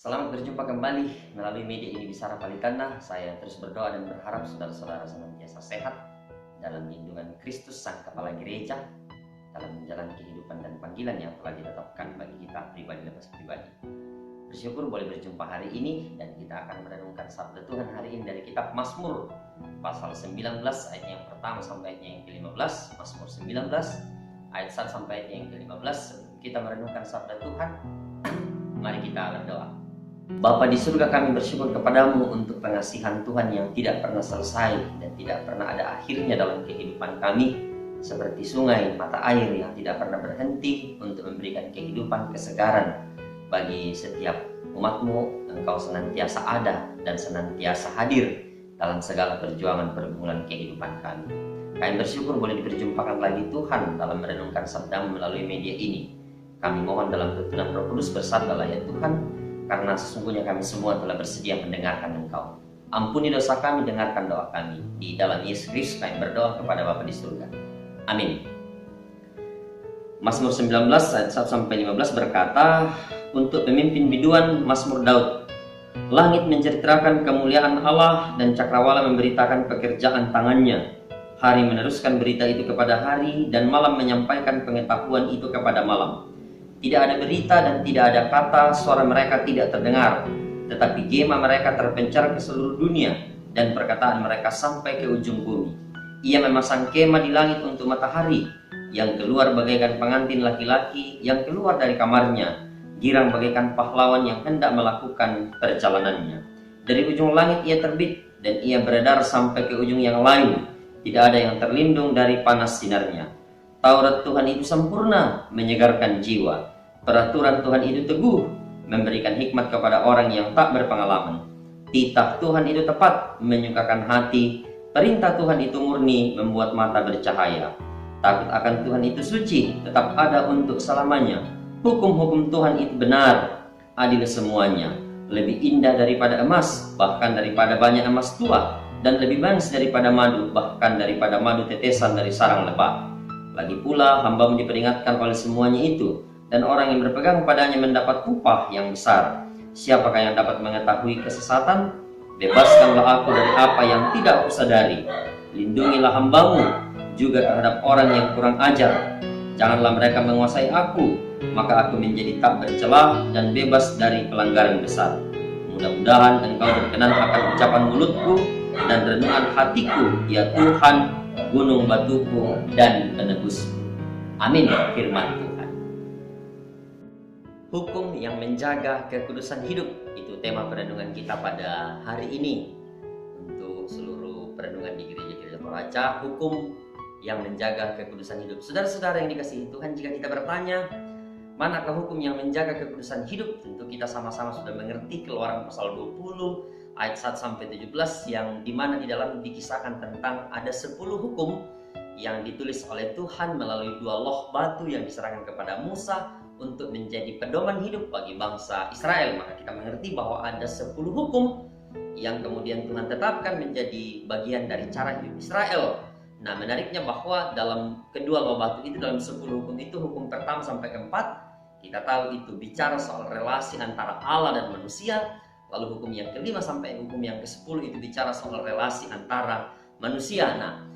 Selamat berjumpa kembali melalui media ini Bicara Palitana. Saya terus berdoa dan berharap saudara-saudara senantiasa sehat dalam lindungan Kristus Sang Kepala Gereja, dalam menjalani kehidupan dan panggilan yang telah ditetapkan bagi kita pribadi lepas pribadi. Bersyukur boleh berjumpa hari ini dan kita akan merenungkan sabda Tuhan hari ini dari kitab Mazmur pasal 19 ayat yang pertama sampai ayat yang ke-15. Mazmur 19 ayat 1 sampai ayat yang ke-15. Sebelum kita merenungkan sabda Tuhan, mari kita berdoa. Bapa di surga, kami bersyukur kepadamu untuk pengasihan Tuhan yang tidak pernah selesai dan tidak pernah ada akhirnya dalam kehidupan kami, seperti sungai mata air yang tidak pernah berhenti untuk memberikan kehidupan kesegaran bagi setiap umatmu. Engkau senantiasa ada dan senantiasa hadir dalam segala perjuangan pergumulan kehidupan kami. Kami bersyukur boleh diperjumpakan lagi Tuhan dalam merenungkan sabdamu melalui media ini. Kami mohon dalam tuntunan Roh Kudus, bersabdalah ya Tuhan, karena sesungguhnya kami semua telah bersedia mendengarkan Engkau. Ampuni dosa kami, dengarkan doa kami. Di dalam Yesus Kristus kami berdoa kepada Bapa di surga. Amin. Mazmur 19 ayat 1-15 berkata, untuk pemimpin biduan Mazmur Daud. Langit menceritakan kemuliaan Allah dan cakrawala memberitakan pekerjaan tangannya. Hari meneruskan berita itu kepada hari dan malam menyampaikan pengetahuan itu kepada malam. Tidak ada berita dan tidak ada kata, suara mereka tidak terdengar, tetapi gema mereka terpencar ke seluruh dunia dan perkataan mereka sampai ke ujung bumi. Ia memasang kemah di langit untuk matahari, yang keluar bagaikan pengantin laki-laki yang keluar dari kamarnya, girang bagaikan pahlawan yang hendak melakukan perjalanannya. Dari ujung langit ia terbit dan ia beredar sampai ke ujung yang lain. Tidak ada yang terlindung dari panas sinarnya. Taurat Tuhan itu sempurna, menyegarkan jiwa. Peraturan Tuhan itu teguh, memberikan hikmat kepada orang yang tak berpengalaman. Titah Tuhan itu tepat, menyukakan hati. Perintah Tuhan itu murni, membuat mata bercahaya. Takut akan Tuhan itu suci, tetap ada untuk selamanya. Hukum-hukum Tuhan itu benar, adil semuanya. Lebih indah daripada emas, bahkan daripada banyak emas tua, dan lebih manis daripada madu, bahkan daripada madu tetesan dari sarang lebah. Lagi pula hambamu diperingatkan oleh semuanya itu, dan orang yang berpegang padanya mendapat upah yang besar. Siapakah yang dapat mengetahui kesesatan? Bebaskanlah aku dari apa yang tidak kusadari. Lindungilah hambamu juga terhadap orang yang kurang ajar. Janganlah mereka menguasai aku, maka aku menjadi tak bercelah dan bebas dari pelanggaran besar. Mudah-mudahan engkau berkenan akan ucapan mulutku dan renungan hatiku, ya Tuhan, gunung batuku dan penebusku. Amin. Firman Tuhan. Hukum yang menjaga kekudusan hidup, itu tema perenungan kita pada hari ini. Untuk seluruh perenungan di gereja-gereja Toraja, hukum yang menjaga kekudusan hidup. Saudara-saudara yang dikasihi Tuhan, jika kita bertanya, manakah hukum yang menjaga kekudusan hidup? Tentu kita sama-sama sudah mengerti Keluaran pasal 20 ayat 1-17, yang dimana di dalam dikisahkan tentang ada 10 hukum yang ditulis oleh Tuhan melalui 2 loh batu yang diserahkan kepada Musa untuk menjadi pedoman hidup bagi bangsa Israel. Maka kita mengerti bahwa ada 10 hukum yang kemudian Tuhan tetapkan menjadi bagian dari cara hidup Israel. Nah, menariknya bahwa dalam kedua loh batu itu, dalam 10 hukum itu, hukum pertama sampai keempat kita tahu itu bicara soal relasi antara Allah dan manusia. Lalu hukum yang kelima sampai hukum yang ke-10 itu bicara soal relasi antara manusia. Nah,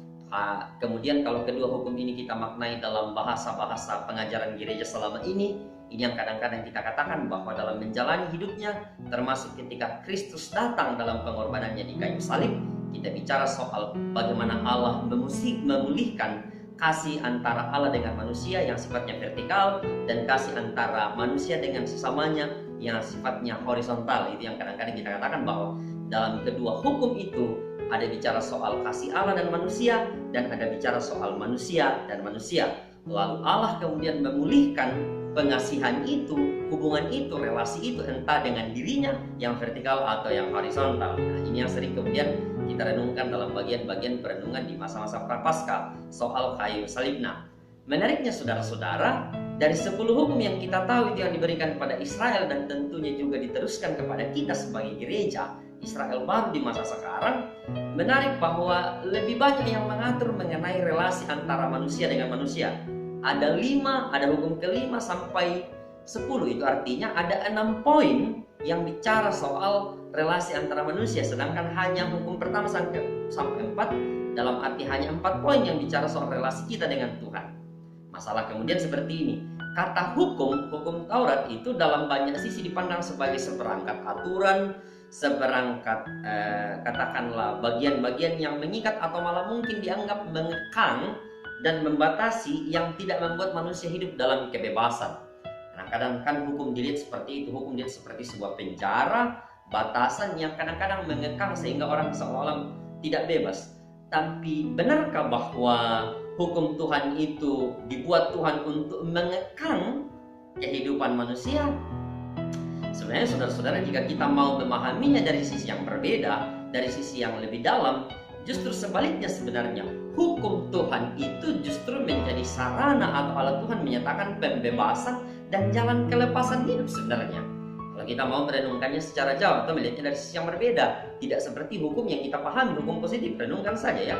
kemudian kalau kedua hukum ini kita maknai dalam bahasa-bahasa pengajaran gereja selama ini yang kadang-kadang kita katakan bahwa dalam menjalani hidupnya, termasuk ketika Kristus datang dalam pengorbanannya di kayu salib, kita bicara soal bagaimana Allah memulihkan kasih antara Allah dengan manusia yang sifatnya vertikal dan kasih antara manusia dengan sesamanya yang sifatnya horizontal. Itu yang kadang-kadang kita katakan bahwa dalam kedua hukum itu ada bicara soal kasih Allah dan manusia, dan ada bicara soal manusia dan manusia. Lalu Allah kemudian memulihkan pengasihan itu, hubungan itu, relasi itu, entah dengan dirinya yang vertikal atau yang horizontal. Nah, ini yang sering kemudian kita renungkan dalam bagian-bagian perenungan di masa-masa prapaskah soal kayu salib. Nah, menariknya saudara-saudara, dari 10 hukum yang kita tahu itu yang diberikan kepada Israel dan tentunya juga diteruskan kepada kita sebagai gereja Israel baru di masa sekarang, menarik bahwa lebih banyak yang mengatur mengenai relasi antara manusia dengan manusia. Ada 5, ada hukum ke-5 sampai 10. Itu artinya ada 6 poin yang bicara soal relasi antara manusia, sedangkan hanya hukum pertama sampai 4, dalam arti hanya 4 poin yang bicara soal relasi kita dengan Tuhan. Masalah kemudian seperti ini. Kata hukum Taurat itu dalam banyak sisi dipandang sebagai seperangkat aturan, seperangkat katakanlah bagian-bagian yang mengikat atau malah mungkin dianggap mengekang dan membatasi yang tidak membuat manusia hidup dalam kebebasan. Kadang-kadang kan hukum dilihat seperti itu, hukum dilihat seperti sebuah penjara, batasan yang kadang-kadang mengekang sehingga orang seolah-olah tidak bebas. Tapi benarkah bahwa hukum Tuhan itu dibuat Tuhan untuk mengekang kehidupan manusia? Sebenarnya saudara-saudara, jika kita mau memahaminya dari sisi yang berbeda, dari sisi yang lebih dalam, justru sebaliknya sebenarnya. Hukum Tuhan itu justru menjadi sarana atau alat Tuhan menyatakan pembebasan dan jalan kelepasan hidup sebenarnya. Kalau kita mau merenungkannya secara jauh atau melihatnya dari sisi yang berbeda, tidak seperti hukum yang kita pahami, hukum positif. Renungkan saja ya.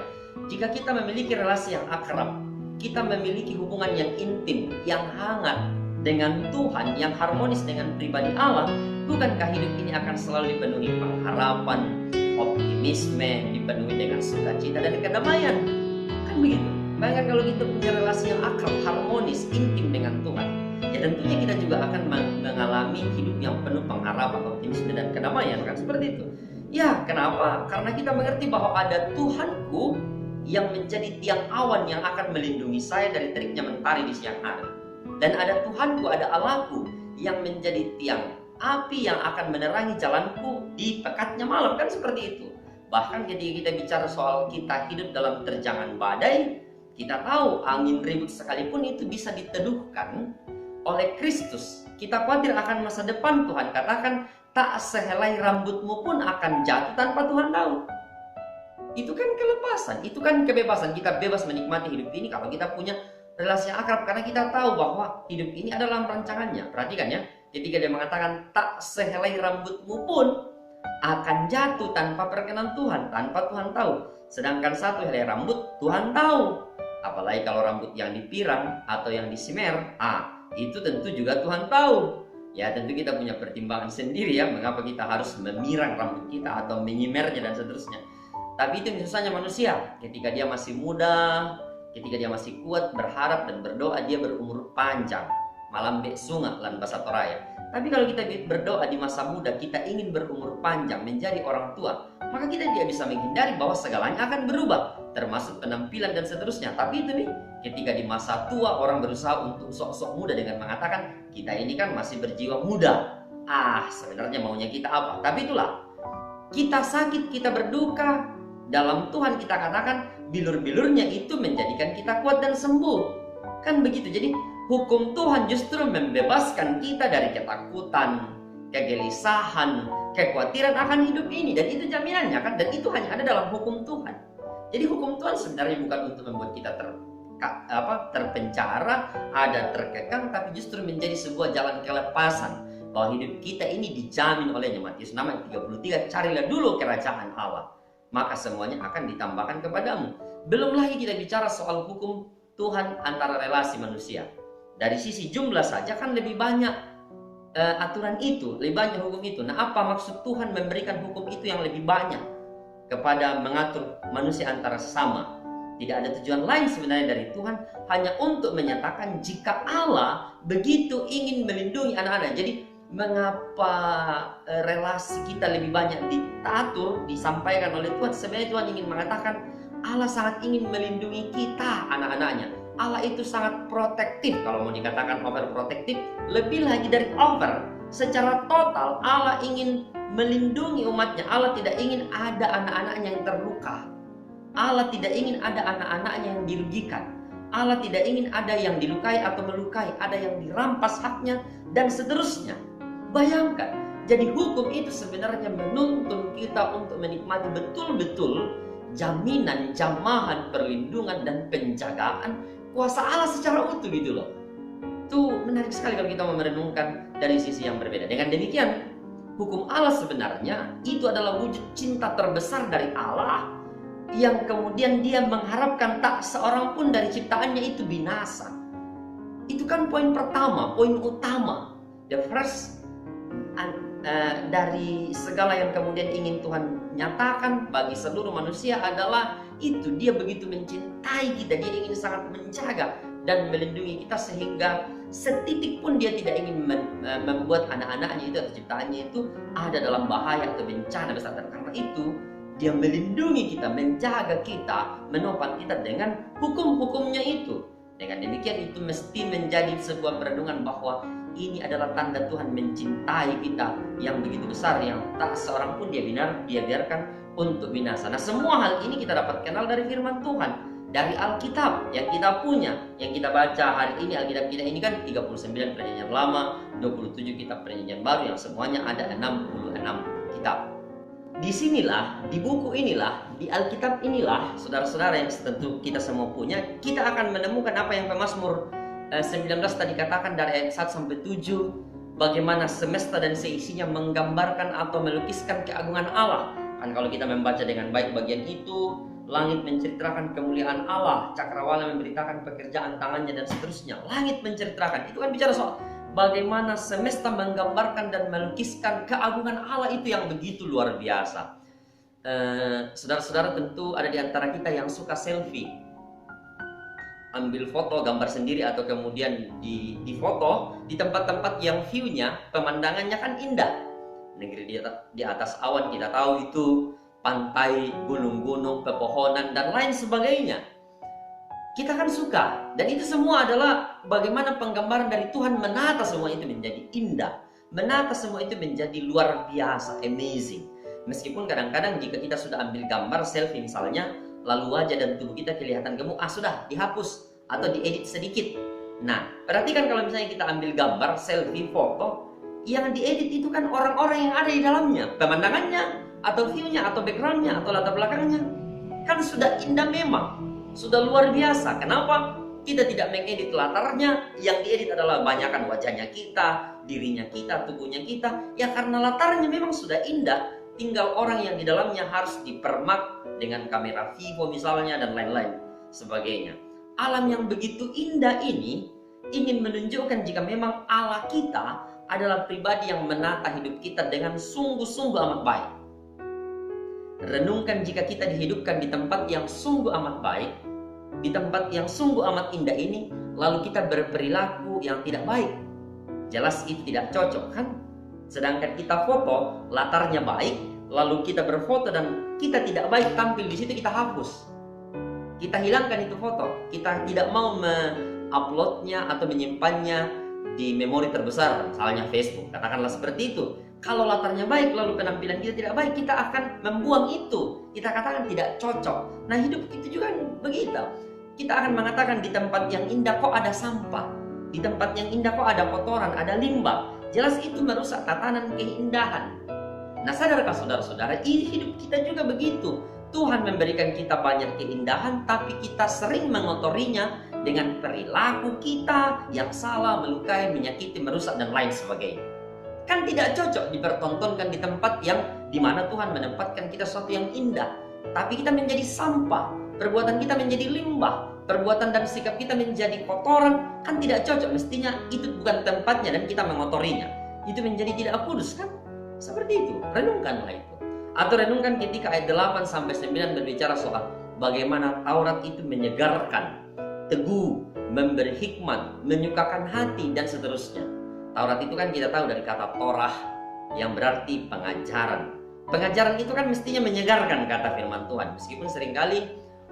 Jika kita memiliki relasi yang akrab, kita memiliki hubungan yang intim, yang hangat dengan Tuhan, yang harmonis dengan pribadi Allah, bukankah hidup ini akan selalu dipenuhi pengharapan, optimisme, dipenuhi dengan sukacita dan kedamaian? Kan begitu. Bayangkan kalau kita punya relasi yang akrab, harmonis, intim dengan Tuhan, ya tentunya kita juga akan mengalami hidup yang penuh pengharapan, optimisme dan kedamaian, kan seperti itu. Ya, kenapa? Karena kita mengerti bahwa ada Tuhanku yang menjadi tiang awan yang akan melindungi saya dari teriknya mentari di siang hari. Dan ada Tuhanku, ada Allahku yang menjadi tiang api yang akan menerangi jalanku di pekatnya malam, kan seperti itu. Bahkan ketika kita bicara soal kita hidup dalam terjangan badai, kita tahu angin ribut sekalipun itu bisa diteduhkan oleh Kristus. Kita khawatir akan masa depan, Tuhan katakan tak sehelai rambutmu pun akan jatuh tanpa Tuhan tahu. Itu kan kelepasan, itu kan kebebasan. Kita bebas menikmati hidup ini kalau kita punya relasi yang akrab, karena kita tahu bahwa hidup ini adalah rancangannya. Perhatikan ya, ketika dia mengatakan tak sehelai rambutmu pun akan jatuh tanpa perkenan Tuhan, tanpa Tuhan tahu. Sedangkan satu helai rambut Tuhan tahu. Apalagi kalau rambut yang dipirang atau yang disimer, itu tentu juga Tuhan tahu. Ya tentu kita punya pertimbangan sendiri ya, mengapa kita harus memirang rambut kita atau menyimernya dan seterusnya. Tapi itu misalnya manusia, ketika dia masih muda, ketika dia masih kuat, berharap dan berdoa, dia berumur panjang. Malam sunga lan basa toraya. Tapi kalau kita berdoa di masa muda, kita ingin berumur panjang, menjadi orang tua, maka kita tidak bisa menghindari bahwa segalanya akan berubah, termasuk penampilan dan seterusnya. Tapi itu nih, ketika di masa tua orang berusaha untuk sok-sok muda dengan mengatakan kita ini kan masih berjiwa muda. Sebenarnya maunya kita apa? Tapi itulah, kita sakit, kita berduka, dalam Tuhan kita katakan bilur-bilurnya itu menjadikan kita kuat dan sembuh. Kan begitu. Jadi hukum Tuhan justru membebaskan kita dari ketakutan, kegelisahan, kekhawatiran akan hidup ini. Dan itu jaminannya kan. Dan itu hanya ada dalam hukum Tuhan. Jadi hukum Tuhan sebenarnya bukan untuk membuat kita terpenjara, ada terkekang, tapi justru menjadi sebuah jalan kelepasan. Bahwa hidup kita ini dijamin olehnya. Matius 6 ayat 33, carilah dulu kerajaan Allah, maka semuanya akan ditambahkan kepadamu. Belum lagi kita bicara soal hukum Tuhan antara relasi manusia. Dari sisi jumlah saja kan lebih banyak aturan itu, lebih banyak hukum itu. Nah, apa maksud Tuhan memberikan hukum itu yang lebih banyak kepada mengatur manusia antara sesama? Tidak ada tujuan lain sebenarnya dari Tuhan, hanya untuk menyatakan jika Allah begitu ingin melindungi anak-anak. Jadi mengapa relasi kita lebih banyak diatur, disampaikan oleh Tuhan? Sebenarnya Tuhan ingin mengatakan Allah sangat ingin melindungi kita, anak-anaknya. Allah itu sangat protektif, kalau mau dikatakan overprotektif, lebih lagi dari over. Secara total Allah ingin melindungi umatnya. Allah tidak ingin ada anak-anaknya yang terluka. Allah tidak ingin ada anak-anaknya yang dirugikan. Allah tidak ingin ada yang dilukai atau melukai, ada yang dirampas haknya dan seterusnya. Bayangkan, jadi hukum itu sebenarnya menuntun kita untuk menikmati betul-betul jaminan, jamahan, perlindungan dan penjagaan kuasa Allah secara utuh gitu loh. Itu menarik sekali kalau kita mau merenungkan dari sisi yang berbeda. Dengan demikian, hukum Allah sebenarnya itu adalah wujud cinta terbesar dari Allah, yang kemudian dia mengharapkan tak seorang pun dari ciptaannya itu binasa. Itu kan poin pertama, poin utama. The first dari segala yang kemudian ingin Tuhan nyatakan bagi seluruh manusia adalah itu, dia begitu mencintai kita, dia ingin sangat menjaga dan melindungi kita sehingga setitik pun dia tidak ingin membuat anak-anaknya itu atau ciptaannya itu ada dalam bahaya atau bencana besar. Dan karena itu dia melindungi kita, menjaga kita, menopang kita dengan hukum-hukumnya itu. Dengan demikian itu mesti menjadi sebuah perenungan bahwa ini adalah tanda Tuhan mencintai kita yang begitu besar, yang tak seorang pun dia biarkan untuk binasa. Nah, semua hal ini kita dapat kenal dari firman Tuhan, dari Alkitab yang kita punya, yang kita baca hari ini. Alkitab kita ini kan 39 perjanjian lama, 27 kitab perjanjian baru, yang semuanya ada 66 kitab. Disinilah, di buku inilah, di Alkitab inilah, saudara-saudara yang tentu kita semua punya, kita akan menemukan apa yang Pemazmur 19 tadi katakan dari ayat 1 sampai 7, bagaimana semesta dan seisinya menggambarkan atau melukiskan keagungan Allah. Kan kalau kita membaca dengan baik bagian itu, langit menceritakan kemuliaan Allah, cakrawala memberitakan pekerjaan tangannya, dan seterusnya. Langit menceritakan, itu kan bicara soal bagaimana semesta menggambarkan dan melukiskan keagungan Allah itu yang begitu luar biasa. Saudara-saudara tentu ada di antara kita yang suka selfie, ambil foto, gambar sendiri, atau kemudian di foto di tempat-tempat yang view-nya, pemandangannya kan indah. Negeri di atas awan, kita tahu itu pantai, gunung-gunung, pepohonan, dan lain sebagainya. Kita kan suka, dan itu semua adalah bagaimana penggambaran dari Tuhan menata semua itu menjadi indah, menata semua itu menjadi luar biasa, amazing. Meskipun kadang-kadang jika kita sudah ambil gambar selfie misalnya, lalu wajah dan tubuh kita kelihatan gemuk, sudah dihapus atau diedit sedikit. Nah, perhatikan kalau misalnya kita ambil gambar selfie, foto, yang diedit itu kan orang-orang yang ada di dalamnya, pemandangannya, atau view-nya, atau background-nya, atau latar belakangnya, kan sudah indah memang, sudah luar biasa. Kenapa? Kita tidak mengedit latarnya, yang diedit adalah banyakkan wajahnya kita, dirinya kita, tubuhnya kita, ya karena latarnya memang sudah indah, tinggal orang yang di dalamnya harus dipermak dengan kamera Vivo misalnya, dan lain-lain sebagainya. Alam yang begitu indah ini ingin menunjukkan jika memang Allah kita adalah pribadi yang menata hidup kita dengan sungguh-sungguh amat baik. Renungkan jika kita dihidupkan di tempat yang sungguh amat baik, di tempat yang sungguh amat indah ini, lalu kita berperilaku yang tidak baik, jelas itu tidak cocok kan? Sedangkan kita foto, latarnya baik, lalu kita berfoto dan kita tidak baik tampil di situ, kita hapus, kita hilangkan itu foto, kita tidak mau menguploadnya atau menyimpannya di memori terbesar, misalnya Facebook, katakanlah seperti itu. Kalau latarnya baik lalu penampilan kita tidak baik, kita akan membuang itu, kita katakan tidak cocok. Nah, hidup kita juga begitu. Kita akan mengatakan di tempat yang indah kok ada sampah, di tempat yang indah kok ada kotoran, ada limbah, jelas itu merusak tatanan keindahan. Nah, sadarkah saudara-saudara, hidup kita juga begitu. Tuhan memberikan kita banyak keindahan, tapi kita sering mengotorinya dengan perilaku kita yang salah, melukai, menyakiti, merusak, dan lain sebagainya. Kan tidak cocok dipertontonkan di tempat yang dimana Tuhan menempatkan kita sesuatu yang indah, tapi kita menjadi sampah, perbuatan kita menjadi limbah, perbuatan dan sikap kita menjadi kotoran. Kan tidak cocok, mestinya itu bukan tempatnya dan kita mengotorinya. Itu menjadi tidak kudus kan? Seperti itu, renungkanlah itu. Atau renungkan ketika ayat 8 sampai 9 berbicara soal bagaimana Taurat itu menyegarkan, teguh, memberi hikmat, menyukakan hati, dan seterusnya. Taurat itu kan kita tahu dari kata Torah yang berarti pengajaran. Pengajaran itu kan mestinya menyegarkan, kata firman Tuhan. Meskipun seringkali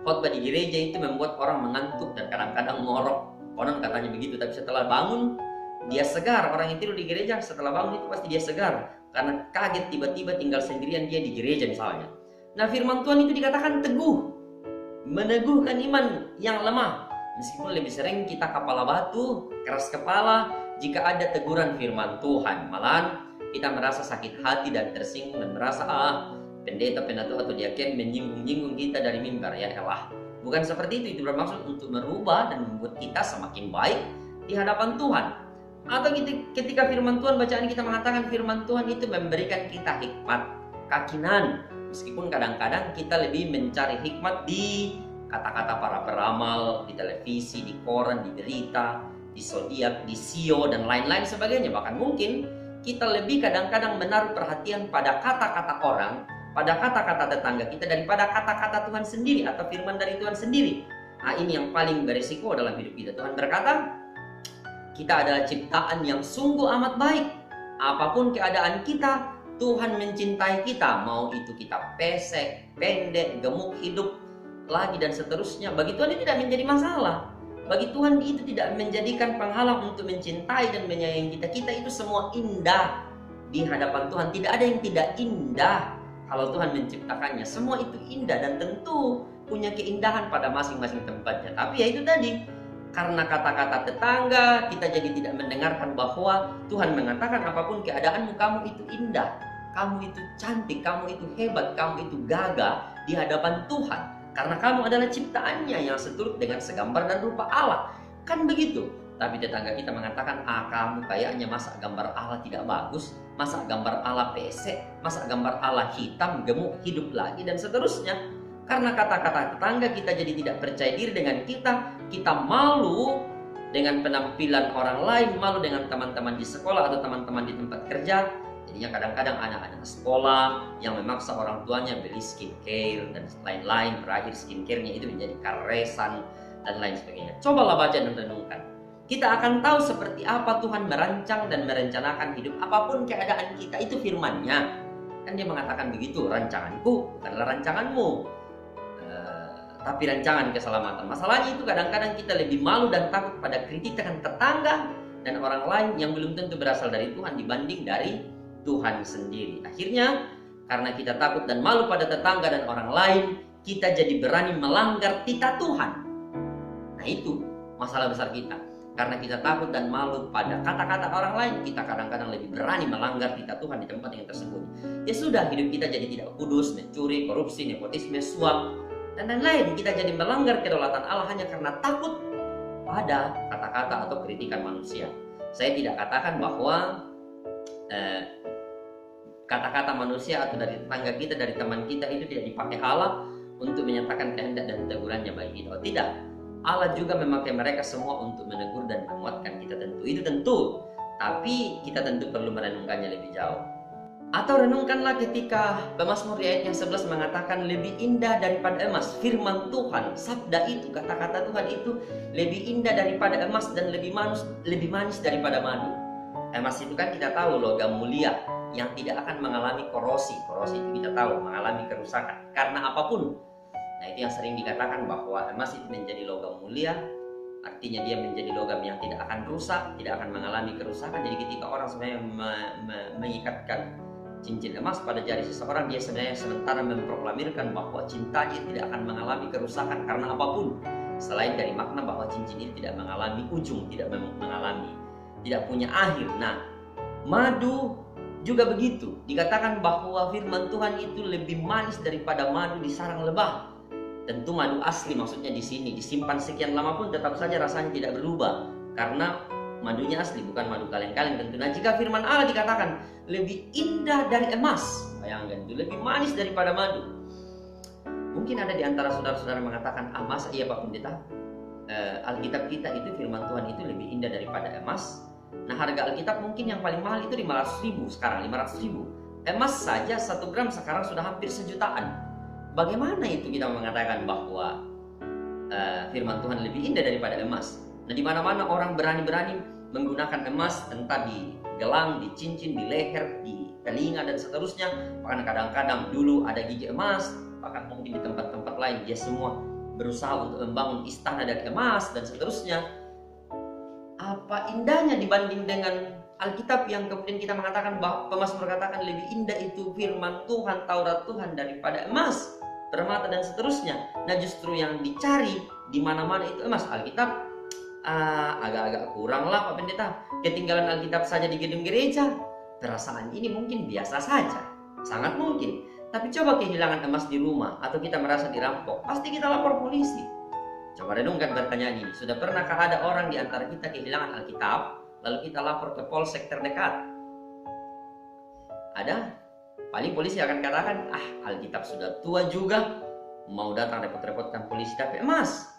khotbah di gereja itu membuat orang mengantuk dan kadang-kadang ngorok. Konon katanya begitu, tapi setelah bangun dia segar. Orang yang tidur di gereja setelah bangun itu pasti dia segar, karena kaget tiba-tiba tinggal sendirian dia di gereja misalnya. Nah, firman Tuhan itu dikatakan teguh, meneguhkan iman yang lemah. Meskipun lebih sering kita kepala batu, keras kepala jika ada teguran firman Tuhan, malahan kita merasa sakit hati dan tersinggung dan merasa pendeta, penatua atau diaken menyinggung-nyinggung kita dari mimbar. Ya elah, bukan seperti itu bermaksud untuk merubah dan membuat kita semakin baik di hadapan Tuhan. Atau ketika firman Tuhan, bacaan kita mengatakan firman Tuhan itu memberikan kita hikmat kakinan. Meskipun kadang-kadang kita lebih mencari hikmat di kata-kata para peramal, di televisi, di koran, di berita, di zodiak, di sio, dan lain-lain sebagainya. Bahkan mungkin kita lebih kadang-kadang menaruh perhatian pada kata-kata orang, pada kata-kata tetangga kita daripada kata-kata Tuhan sendiri atau firman dari Tuhan sendiri. Nah, ini yang paling berisiko dalam hidup kita. Tuhan berkata, kita adalah ciptaan yang sungguh amat baik. Apapun keadaan kita, Tuhan mencintai kita. Mau itu kita pesek, pendek, gemuk, hidup lagi dan seterusnya, bagi Tuhan itu tidak menjadi masalah. Bagi Tuhan itu tidak menjadikan penghalang untuk mencintai dan menyayangi kita. Kita itu semua indah di hadapan Tuhan. Tidak ada yang tidak indah kalau Tuhan menciptakannya. Semua itu indah dan tentu punya keindahan pada masing-masing tempatnya. Tapi ya itu tadi, karena kata-kata tetangga, kita jadi tidak mendengarkan bahwa Tuhan mengatakan apapun keadaanmu, kamu itu indah, kamu itu cantik, kamu itu hebat, kamu itu gagah di hadapan Tuhan. Karena kamu adalah ciptaannya yang seturut dengan segambar dan rupa Allah. Kan begitu. Tapi tetangga kita mengatakan, kamu kayaknya masa gambar Allah tidak bagus, masa gambar Allah pesek, masa gambar Allah hitam, gemuk, hidup lagi, dan seterusnya. Karena kata-kata tetangga kita jadi tidak percaya diri dengan kita malu dengan penampilan orang lain, malu dengan teman-teman di sekolah atau teman-teman di tempat kerja. Jadinya kadang-kadang anak-anak sekolah yang memaksa orang tuanya beli skincare dan lain-lain, berakhir skincare-nya itu menjadi karesan dan lain sebagainya. Cobalah baca dan renungkan. Kita akan tahu seperti apa Tuhan merancang dan merencanakan hidup. Apapun keadaan kita, itu firman-Nya. Kan dia mengatakan begitu, rancanganku bukanlah rancanganmu, tapi rancangan keselamatan. Masalahnya itu kadang-kadang kita lebih malu dan takut pada kritikan tetangga dan orang lain yang belum tentu berasal dari Tuhan dibanding dari Tuhan sendiri. Akhirnya karena kita takut dan malu pada tetangga dan orang lain, kita jadi berani melanggar titah Tuhan. Nah, itu masalah besar kita. Karena kita takut dan malu pada kata-kata orang lain, kita kadang-kadang lebih berani melanggar titah Tuhan di tempat yang tersembunyi. Ya sudah, hidup kita jadi tidak kudus, mencuri, korupsi, nepotisme, suap, dan lain-lain. Kita jadi melanggar kedaulatan Allah hanya karena takut pada kata-kata atau kritikan manusia. Saya tidak katakan bahwa kata-kata manusia atau dari tetangga kita, dari teman kita itu tidak dipakai Allah untuk menyatakan kehendak dan tegurannya bagi kita. Tidak, Allah juga memakai mereka semua untuk menegur dan menguatkan kita, tentu. Itu tentu, tapi kita tentu perlu merenungkannya lebih jauh. Atau renungkanlah ketika Pemazmur di ayat yang 11 mengatakan lebih indah daripada emas. Firman Tuhan, sabda itu, kata-kata Tuhan itu lebih indah daripada emas dan lebih manis daripada madu. Emas itu kan kita tahu logam mulia yang tidak akan mengalami korosi. Korosi itu kita tahu mengalami kerusakan karena apapun. Nah, itu yang sering dikatakan bahwa emas itu menjadi logam mulia, artinya dia menjadi logam yang tidak akan rusak, tidak akan mengalami kerusakan. Jadi ketika orang sebenarnya mengikatkan cincin emas pada jari seseorang, dia sebenarnya sementara memproklamirkan bahwa cintanya tidak akan mengalami kerusakan karena apapun, selain dari makna bahwa cincin ini tidak mengalami ujung, tidak punya akhir. Nah, madu juga begitu. Dikatakan bahwa firman Tuhan itu lebih manis daripada madu di sarang lebah. Tentu madu asli maksudnya di sini, disimpan sekian lama pun tetap saja rasanya tidak berubah karena madunya asli, bukan madu kaleng-kaleng tentu. Nah, jika firman Allah dikatakan lebih indah dari emas, bayangkan itu lebih manis daripada madu. Mungkin ada di antara saudara-saudara mengatakan, masa iya Pak Pendeta, Alkitab kita itu firman Tuhan itu lebih indah daripada emas. Nah, harga Alkitab mungkin yang paling mahal itu 500.000 sekarang, 500.000. Emas saja 1 gram sekarang sudah hampir sejutaan. Bagaimana itu kita mengatakan bahwa firman Tuhan lebih indah daripada emas? Nah, di mana-mana orang berani-berani menggunakan emas, entah di gelang, di cincin, di leher, di telinga dan seterusnya. Bahkan kadang-kadang dulu ada gigi emas, bahkan mungkin di tempat-tempat lain dia semua berusaha untuk membangun istana dari emas dan seterusnya. Apa indahnya dibanding dengan Alkitab yang kemudian kita mengatakan bahwa Pemazmur katakan lebih indah itu firman Tuhan, Taurat Tuhan daripada emas, permata dan seterusnya. Nah, justru yang dicari di mana-mana itu emas. Alkitab agak-agak kurang lah Pak Pendeta. Ketinggalan Alkitab saja di gedung gereja. Perasaan ini mungkin biasa saja, sangat mungkin. Tapi coba kehilangan emas di rumah atau kita merasa dirampok, pasti kita lapor polisi. Coba renungkan pertanyaan ini. Sudah pernahkah ada orang di antara kita kehilangan Alkitab, lalu kita lapor ke polsek terdekat? Ada? Paling polisi akan katakan, Alkitab sudah tua juga, mau datang repot-repotkan polisi, tapi emas,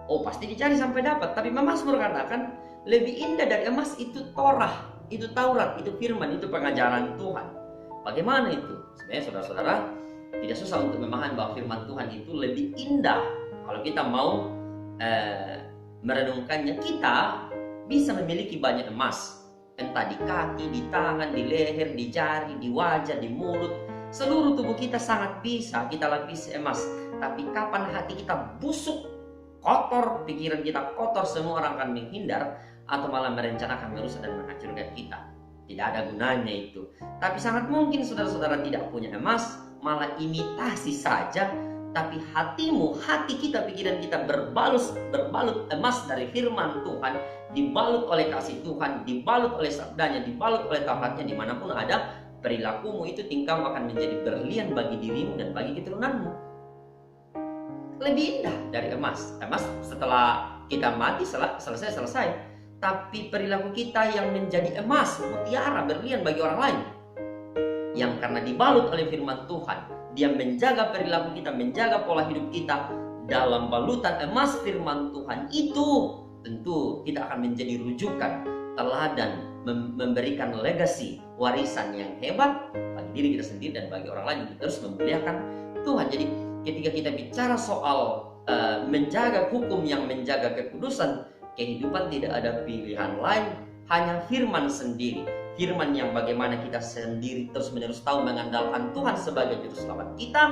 pasti dicari sampai dapat. Tapi Pemazmur katakan Lebih indah dari emas itu Torah, itu Taurat, itu firman, itu pengajaran Tuhan. Bagaimana itu? Sebenarnya saudara-saudara, tidak susah untuk memahami bahwa firman Tuhan itu lebih indah. Kalau kita mau merenungkannya, kita bisa memiliki banyak emas. Entah di kaki, di tangan, di leher, di jari, di wajah, di mulut. Seluruh tubuh kita sangat bisa kita lapisi emas. Tapi kapan hati kita busuk, kotor, pikiran kita kotor, semua orang akan menghindar atau malah merencanakan merusak dan menghancurkan kita. Tidak ada gunanya itu. Tapi sangat mungkin saudara-saudara tidak punya emas, malah imitasi saja. Tapi hatimu, hati kita, pikiran kita berbalut emas dari firman Tuhan, dibalut oleh kasih Tuhan, dibalut oleh sabdanya, dibalut oleh Tauratnya. Dimanapun ada, perilakumu itu tingkahmu akan menjadi berlian bagi dirimu dan bagi keturunanmu. Lebih indah dari emas. Emas setelah kita mati selesai. Tapi perilaku kita yang menjadi emas, mutiara, berlian bagi orang lain, yang karena dibalut oleh firman Tuhan, dia menjaga perilaku kita, menjaga pola hidup kita dalam balutan emas firman Tuhan itu, tentu kita akan menjadi rujukan, teladan, memberikan legasi, warisan yang hebat bagi diri kita sendiri dan bagi orang lain untuk terus memuliakan Tuhan. Jadi ketika kita bicara soal menjaga hukum yang menjaga kekudusan, kehidupan tidak ada pilihan lain, hanya firman sendiri. Firman yang bagaimana kita sendiri terus-menerus tahu mengandalkan Tuhan sebagai juru selamat kita.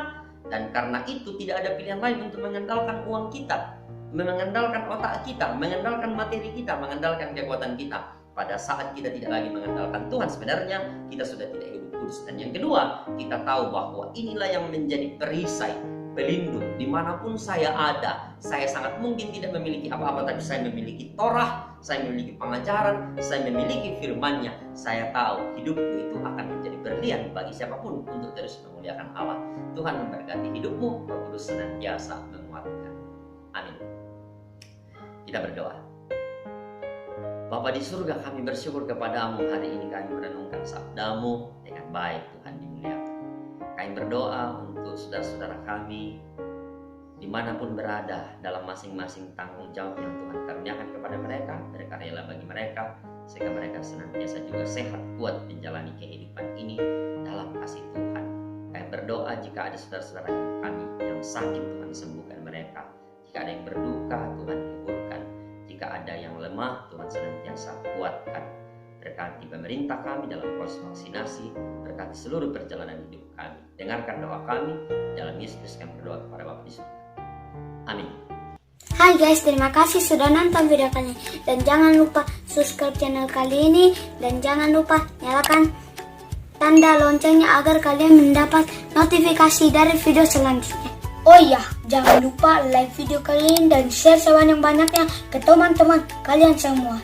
Dan karena itu tidak ada pilihan lain untuk mengandalkan uang kita, mengandalkan otak kita, mengandalkan materi kita, mengandalkan kekuatan kita. Pada saat kita tidak lagi mengandalkan Tuhan, sebenarnya kita sudah tidak hidup kudus. Dan yang kedua, kita tahu bahwa inilah yang menjadi perisai, pelindung. Dimanapun saya ada, saya sangat mungkin tidak memiliki apa-apa, tapi saya memiliki Torah, saya memiliki pengajaran, saya memiliki firman-Nya. Saya tahu hidupku itu akan menjadi berlian bagi siapapun untuk terus memuliakan Allah. Tuhan memberkati hidupmu, Roh Kudus senantiasa menguatkan. Amin. Kita berdoa. Bapa di surga, kami bersyukur kepadamu. Hari ini kami merenungkan sabdamu dengan baik. Tuhan dimuliakan. Kami berdoa untuk saudara-saudara kami dimanapun berada dalam masing-masing tanggung jawab yang Tuhan karuniakan kepada mereka. Berkaryalah bagi mereka sehingga mereka senantiasa juga sehat, kuat menjalani kehidupan ini dalam kasih Tuhan. Kami berdoa jika ada saudara-saudara kami yang sakit, Tuhan sembuhkan mereka. Jika ada yang berduka, Tuhan hiburkan. Jika ada yang lemah, Tuhan senantiasa kuatkan. Berkati pemerintah kami dalam proses vaksinasi, berkati seluruh perjalanan hidup kami. Dengarkan doa kami, dalam Yesus kami berdoa kepada Bapa di surga. Amin. Hai guys, terima kasih sudah nonton video kali ini. Dan jangan lupa subscribe channel kali ini. Dan jangan lupa nyalakan tanda loncengnya agar kalian mendapat notifikasi dari video selanjutnya. Oh iya, jangan lupa like video kali ini dan share sebanyak-banyaknya ke teman-teman kalian semua.